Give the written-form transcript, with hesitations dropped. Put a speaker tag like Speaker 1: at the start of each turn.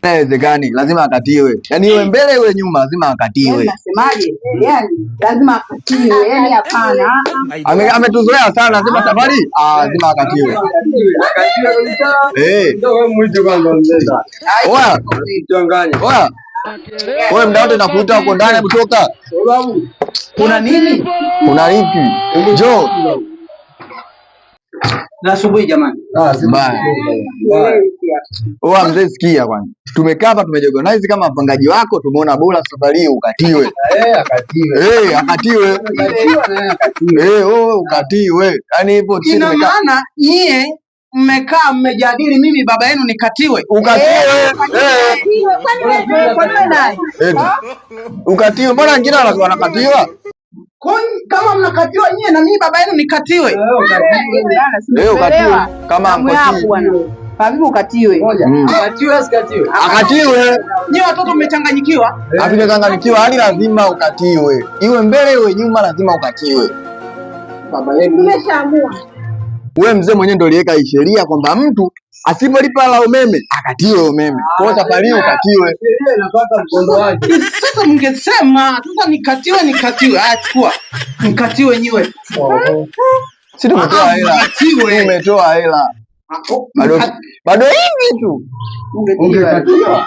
Speaker 1: Haiwezekani, lazima akatiwe. Yaani iwe mbele iwe nyuma, lazima akatiwe.
Speaker 2: Nasemaje? Yaani lazima akatiwe. Yaani hapana.
Speaker 1: Ametuzoea sana, lazima safari, lazima akatiwe. Ndio wewe mwite kwanza mzee. Oya, tuanganye. Oya. Wewe mda wote nakuita uko ndani, hebu toka.
Speaker 2: Kuna nini?
Speaker 1: Kuna lipi? Njoo.
Speaker 2: Na asubuhi jamani.
Speaker 1: Mbaya. Oa mzee, sikia kwanza. Tumekaa hapa tumejiorganize kama mpangaji wako, tumeona bora safari ukatiwe. Akatiwe. Akatiwe. Ukatiwe. Yaani hivyo
Speaker 2: sisi tumekaa. Ina maana nyie mmekaa mmejadili mimi baba yenu nikatiwe.
Speaker 1: Ukatiwe. Ukatiwe. Mbona wengine wanakatiwa?
Speaker 2: Kama mnakatiwa nyie na mimi baba yenu nikatiwe.
Speaker 1: Ukatiwe. Kama mkoti.
Speaker 2: Habibu ukatiwe.
Speaker 1: Akatiwe asikatiwe. Akatiwe.
Speaker 2: Nyie watoto mmechanganyikiwa.
Speaker 1: Hatujachanganyikiwa, hali lazima ukatiwe. Iwe mbele iwe nyuma, lazima ukatiwe.
Speaker 2: Baba yenu nimeshaamua.
Speaker 1: Wewe mzee mwenyewe ndio uliweka hii sheria kwamba mtu asipolipa la umeme akatiwe umeme. Kwa safari ukatiwe. Sheria inapata mkondo wake.
Speaker 2: Sasa mngesema sasa nikatiwe. Chukua. Nikatiwe nyiwe.
Speaker 1: Sisi tumetoa hela. Tumetoa hela. Bado hivi tu. Ungekatiwa.